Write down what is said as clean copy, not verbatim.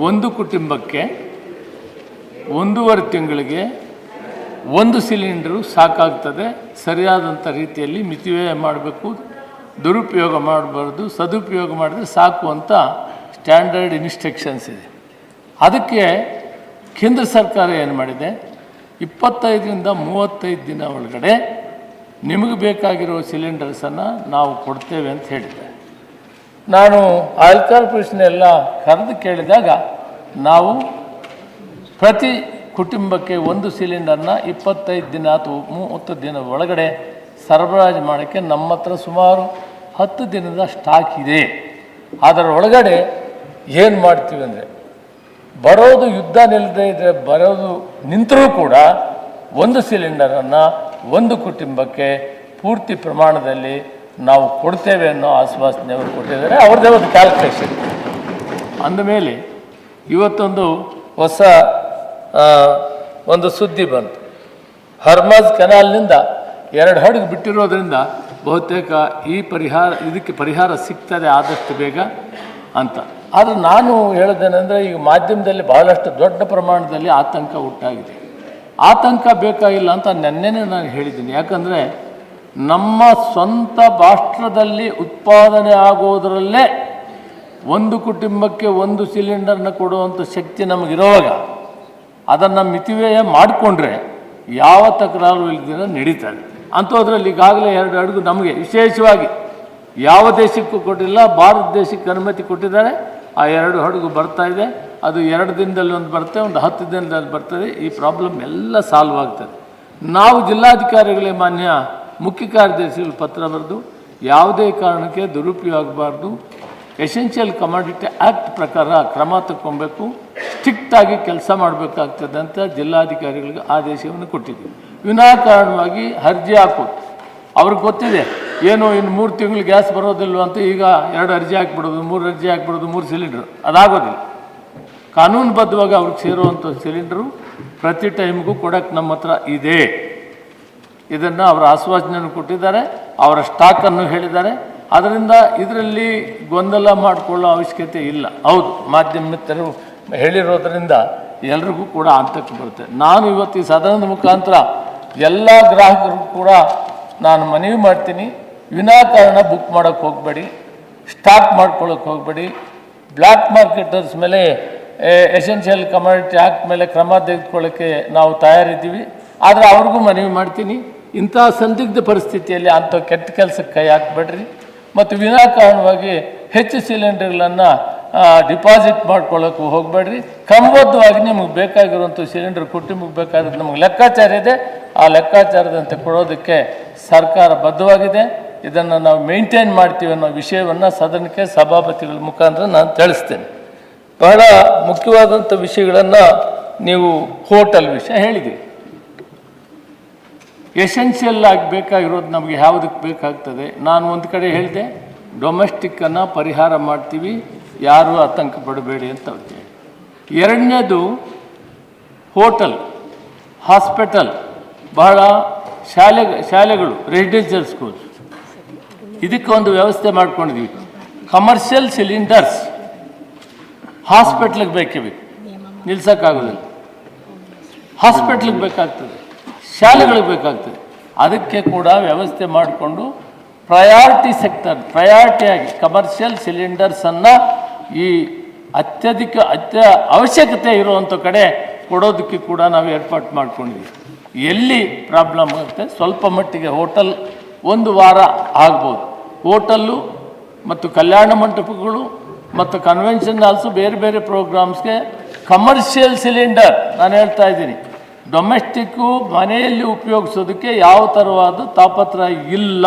ಒಂದು ಕುಟುಂಬಕ್ಕೆ 1.5 ತಿಂಗಳಿಗೆ 1 ಸಿಲಿಂಡರು ಸಾಕಾಗ್ತದೆ. ಸರಿಯಾದಂಥ ರೀತಿಯಲ್ಲಿ ಮಿತಿವ್ಯಯ ಮಾಡಬೇಕು, ದುರುಪಯೋಗ ಮಾಡಬಾರ್ದು, ಸದುಪಯೋಗ ಮಾಡಿದ್ರೆ ಸಾಕು ಅಂತ ಸ್ಟ್ಯಾಂಡರ್ಡ್ ಇನ್ಸ್ಟ್ರಕ್ಷನ್ಸ್ ಇದೆ. ಅದಕ್ಕೆ ಕೇಂದ್ರ ಸರ್ಕಾರ ಏನು ಮಾಡಿದೆ, 25ರಿಂದ 35 ದಿನ ಒಳಗಡೆ ನಿಮಗೆ ಬೇಕಾಗಿರೋ ಸಿಲಿಂಡರ್ಸನ್ನು ನಾವು ಕೊಡ್ತೇವೆ ಅಂತ ಹೇಳಿದೆ. ನಾನು ಆಯಿಲ್ ಕಾರ್ಪೊರೇಷನ್ ಎಲ್ಲ ಕರೆದು ಕೇಳಿದಾಗ ನಾವು ಪ್ರತಿ ಕುಟುಂಬಕ್ಕೆ 1 ಸಿಲಿಂಡರ್ನ 25 ದಿನ ಅಥವಾ 30 ದಿನ ಒಳಗಡೆ ಸರಬರಾಜು ಮಾಡೋಕ್ಕೆ ನಮ್ಮ ಹತ್ರ ಸುಮಾರು 10 ದಿನದ ಸ್ಟಾಕ್ ಇದೆ. ಅದರ ಒಳಗಡೆ ಏನು ಮಾಡ್ತೀವಿ ಅಂದರೆ, ಬರೋದು ಯುದ್ಧ ನಿಲ್ಲದೆ ಇದ್ದರೆ ಬರೋದು ನಿಂತರೂ ಕೂಡ 1 ಸಿಲಿಂಡರನ್ನು 1 ಕುಟುಂಬಕ್ಕೆ ಪೂರ್ತಿ ಪ್ರಮಾಣದಲ್ಲಿ ನಾವು ಕೊಡ್ತೇವೆ ಅನ್ನೋ ಆಶ್ವಾಸನೆ ಅವರು ಕೊಟ್ಟಿದ್ದಾರೆ. ಅವ್ರದ್ದೇ ಒಂದು ಕ್ಯಾಲ್ಕುಲೇಷನ್. ಅಂದಮೇಲೆ ಇವತ್ತೊಂದು ಹೊಸ ಒಂದು ಸುದ್ದಿ ಬಂತು. ಹರ್ಮಜ್ ಕೆನಾಲ್ನಿಂದ 2 ಹಡಗು ಬಿಟ್ಟಿರೋದ್ರಿಂದ ಬಹುತೇಕ ಇದಕ್ಕೆ ಪರಿಹಾರ ಸಿಗ್ತದೆ ಆದಷ್ಟು ಬೇಗ ಅಂತ. ಆದರೆ ನಾನು ಹೇಳೋದೇನೆಂದರೆ, ಈಗ ಮಾಧ್ಯಮದಲ್ಲಿ ಬಹಳಷ್ಟು ದೊಡ್ಡ ಪ್ರಮಾಣದಲ್ಲಿ ಆತಂಕ ಉಂಟಾಗಿದೆ. ಆತಂಕ ಬೇಕಾಗಿಲ್ಲ ಅಂತ ನೆನ್ನೆನೇ ನಾನು ಹೇಳಿದ್ದೀನಿ. ಯಾಕಂದರೆ ನಮ್ಮ ಸ್ವಂತ ರಾಷ್ಟ್ರದಲ್ಲಿ ಉತ್ಪಾದನೆ ಆಗೋದರಲ್ಲೇ 1 ಕುಟುಂಬಕ್ಕೆ 1 ಸಿಲಿಂಡರ್ನ ಕೊಡುವಂಥ ಶಕ್ತಿ ನಮಗಿರುವಾಗ ಅದನ್ನು ಮಿತಿವ್ಯಯ ಮಾಡಿಕೊಂಡ್ರೆ ಯಾವ ತಕರಾರು ಇಲ್ಲದಿರ ನಡೀತದೆ. ಅಂಥದ್ರಲ್ಲಿ ಈಗಾಗಲೇ 2 ಹಡಗು ನಮಗೆ ವಿಶೇಷವಾಗಿ ಯಾವ ದೇಶಕ್ಕೂ ಕೊಟ್ಟಿಲ್ಲ, ಭಾರತ ದೇಶಕ್ಕೆ ಅನುಮತಿ ಕೊಟ್ಟಿದ್ದಾರೆ. ಆ 2 ಹಡಗು ಬರ್ತಾ ಇದೆ. ಅದು 2 ದಿನದಲ್ಲಿ ಒಂದು ಬರ್ತದೆ, ಒಂದು 10 ದಿನದಲ್ಲಿ ಬರ್ತದೆ. ಈ ಪ್ರಾಬ್ಲಮ್ ಎಲ್ಲ ಸಾಲ್ವ್ ಆಗ್ತದೆ. ನಾವು ಜಿಲ್ಲಾಧಿಕಾರಿಗಳೇ ಮಾನ್ಯ ಮುಖ್ಯ ಕಾರ್ಯದರ್ಶಿಗಳು ಪತ್ರ ಬರೆದು ಯಾವುದೇ ಕಾರಣಕ್ಕೆ ದುರುಪಯೋಗ ಆಗಬಾರ್ದು, ಎಸೆನ್ಷಿಯಲ್ ಕಮಾಡಿಟಿ ಆ್ಯಕ್ಟ್ ಪ್ರಕಾರ ಕ್ರಮ ತಗೊಬೇಕು, ಸ್ಟ್ರಿಕ್ಟಾಗಿ ಕೆಲಸ ಮಾಡಬೇಕಾಗ್ತದೆ ಅಂತ ಜಿಲ್ಲಾಧಿಕಾರಿಗಳಿಗೆ ಆದೇಶವನ್ನು ಕೊಟ್ಟಿದ್ದೀವಿ. ವಿನಾಕಾರಣವಾಗಿ ಅರ್ಜಿ ಹಾಕೋದು, ಅವ್ರಿಗೆ ಗೊತ್ತಿದೆ ಏನು ಇನ್ನು 3 ತಿಂಗಳು ಗ್ಯಾಸ್ ಬರೋದಿಲ್ವ ಅಂತ. ಈಗ 2 ಅರ್ಜಿ ಹಾಕ್ಬಿಡೋದು, 3 ಅರ್ಜಿ ಹಾಕ್ಬಿಡೋದು, 3 ಸಿಲಿಂಡ್ರು, ಅದಾಗೋದಿಲ್ಲ. ಕಾನೂನುಬದ್ಧವಾಗಿ ಅವ್ರಿಗೆ ಸೇರುವಂಥ ಸಿಲಿಂಡರು ಪ್ರತಿ ಟೈಮ್ಗೂ ಕೊಡೋಕ್ಕೆ ನಮ್ಮ ಹತ್ರ ಇದೆ. ಇದನ್ನು ಅವರ ಆಶ್ವಾಸನೆಯನ್ನು ಕೊಟ್ಟಿದ್ದಾರೆ, ಅವರ ಸ್ಟಾಕನ್ನು ಹೇಳಿದ್ದಾರೆ. ಅದರಿಂದ ಇದರಲ್ಲಿ ಗೊಂದಲ ಮಾಡಿಕೊಳ್ಳೋ ಅವಶ್ಯಕತೆ ಇಲ್ಲ. ಹೌದು, ಮಾಧ್ಯಮ ಮಿತ್ರರು ಹೇಳಿರೋದರಿಂದ ಎಲ್ರಿಗೂ ಕೂಡ ಆತಂಕ ಬರುತ್ತೆ. ನಾನು ಇವತ್ತು ಈ ಸದನದ ಮುಖಾಂತರ ಎಲ್ಲ ಗ್ರಾಹಕರಿಗೂ ಕೂಡ ನಾನು ಮನವಿ ಮಾಡ್ತೀನಿ, ವಿನಾಕಾರಣ ಬುಕ್ ಮಾಡೋಕ್ಕೆ ಹೋಗಬೇಡಿ, ಸ್ಟಾಕ್ ಮಾಡ್ಕೊಳ್ಳೋಕೆ ಹೋಗಬೇಡಿ. ಬ್ಲ್ಯಾಕ್ ಮಾರ್ಕೆಟರ್ಸ್ ಮೇಲೆ ಎಸೆನ್ಷಿಯಲ್ ಕಮಾಡಿಟಿ ಆ್ಯಕ್ಟ್ ಮೇಲೆ ಕ್ರಮ ತೆಗೆದುಕೊಳ್ಳೋಕ್ಕೆ ನಾವು ತಯಾರಿದ್ದೀವಿ. ಆದರೆ ಅವ್ರಿಗೂ ಮನವಿ ಮಾಡ್ತೀನಿ, ಇಂಥ ಸಂದಿಗ್ಧ ಪರಿಸ್ಥಿತಿಯಲ್ಲಿ ಅಂಥ ಕೆಟ್ಟ ಕೆಲಸಕ್ಕೆ ಕೈ ಹಾಕಬೇಡ್ರಿ. ಮತ್ತು ವಿನಾಕಾರಣವಾಗಿ ಹೆಚ್ಚು ಸಿಲಿಂಡರ್ಗಳನ್ನು ಡಿಪಾಸಿಟ್ ಮಾಡ್ಕೊಳ್ಳೋಕ್ಕೂ ಹೋಗಬೇಡ್ರಿ. ಕ್ರಮಬದ್ಧವಾಗಿ ನಿಮಗೆ ಬೇಕಾಗಿರುವಂಥ ಸಿಲಿಂಡರ್ ಕುಟುಂಬಕ್ಕೆ ಬೇಕಾದ್ರೆ ನಮಗೆ ಲೆಕ್ಕಾಚಾರ ಇದೆ. ಆ ಲೆಕ್ಕಾಚಾರದಂತೆ ಕೊಡೋದಕ್ಕೆ ಸರ್ಕಾರ ಬದ್ಧವಾಗಿದೆ. ಇದನ್ನು ನಾವು ಮೇಂಟೈನ್ ಮಾಡ್ತೀವಿ ಅನ್ನೋ ವಿಷಯವನ್ನು ಸದನಕ್ಕೆ ಸಭಾಪತಿಗಳ ಮುಖಾಂತರ ನಾನು ತಿಳಿಸ್ತೇನೆ. ಬಹಳ ಮುಖ್ಯವಾದಂಥ ವಿಷಯಗಳನ್ನು ನೀವು ಹೋಟೆಲ್ ವಿಷಯ ಹೇಳಿದ್ದೀವಿ. ಎಸೆನ್ಷಿಯಲ್ ಆಗಿ ಬೇಕಾಗಿರೋದು ನಮಗೆ ಯಾವುದಕ್ಕೆ ಬೇಕಾಗ್ತದೆ. ನಾನು ಒಂದು ಕಡೆ ಹೇಳಿದೆ, ಡೊಮೆಸ್ಟಿಕ್ಕನ್ನು ಪರಿಹಾರ ಮಾಡ್ತೀವಿ, ಯಾರೂ ಆತಂಕ ಪಡಬೇಡಿ ಅಂತ ಹೇಳ್ತೇವೆ. ಎರಡನೇದು ಹೋಟೆಲ್, ಹಾಸ್ಪಿಟಲ್, ಬಹಳ ಶಾಲೆಗಳು, ರೆಸಿಡೆನ್ಷಿಯಲ್ ಸ್ಕೂಲ್ಸ್, ಇದಕ್ಕೆ ಒಂದು ವ್ಯವಸ್ಥೆ ಮಾಡ್ಕೊಂಡಿದ್ದೀವಿ. ಕಮರ್ಷಿಯಲ್ ಸಿಲಿಂಡರ್ಸ್ ಹಾಸ್ಪಿಟ್ಲಿಗೆ ಬೇಕೇ ಬೇಕು, ನಿಲ್ಸೋಕ್ಕಾಗೋದಿಲ್ಲ. ಹಾಸ್ಪಿಟ್ಲಿಗೆ ಬೇಕಾಗ್ತದೆ, ಶಾಲೆಗಳಿಗೆ ಬೇಕಾಗ್ತದೆ. ಅದಕ್ಕೆ ಕೂಡ ವ್ಯವಸ್ಥೆ ಮಾಡಿಕೊಂಡು ಪ್ರಯಾರಿಟಿ ಸೆಕ್ಟರ್, ಪ್ರಯಾರಿಟಿಯಾಗಿ ಕಮರ್ಷಿಯಲ್ ಸಿಲಿಂಡರ್ಸನ್ನು ಈ ಅವಶ್ಯಕತೆ ಇರುವಂಥ ಕಡೆ ಕೊಡೋದಕ್ಕೆ ಕೂಡ ನಾವು ಏರ್ಪಾಟ್ ಮಾಡ್ಕೊಂಡಿದ್ದೀವಿ. ಎಲ್ಲಿ ಪ್ರಾಬ್ಲಮ್ ಆಗುತ್ತೆ ಸ್ವಲ್ಪ ಮಟ್ಟಿಗೆ ಹೋಟೆಲ್ 1 ವಾರ ಆಗ್ಬೋದು. ಹೋಟೆಲ್ಲು ಮತ್ತು ಕಲ್ಯಾಣ ಮಂಟಪಗಳು ಮತ್ತು ಕನ್ವೆನ್ಷನ್ ಹಾಲ್ಸು ಬೇರೆ ಬೇರೆ ಪ್ರೋಗ್ರಾಮ್ಸ್ಗೆ ಕಮರ್ಷಿಯಲ್ ಸಿಲಿಂಡರ್ ನಾನು ಹೇಳ್ತಾ ಇದ್ದೀನಿ. ಡೊಮೆಸ್ಟಿಕ್ಕು ಮನೆಯಲ್ಲಿ ಉಪಯೋಗಿಸೋದಕ್ಕೆ ಯಾವ ಥರವಾದ ತಾಪತ್ರ ಇಲ್ಲ.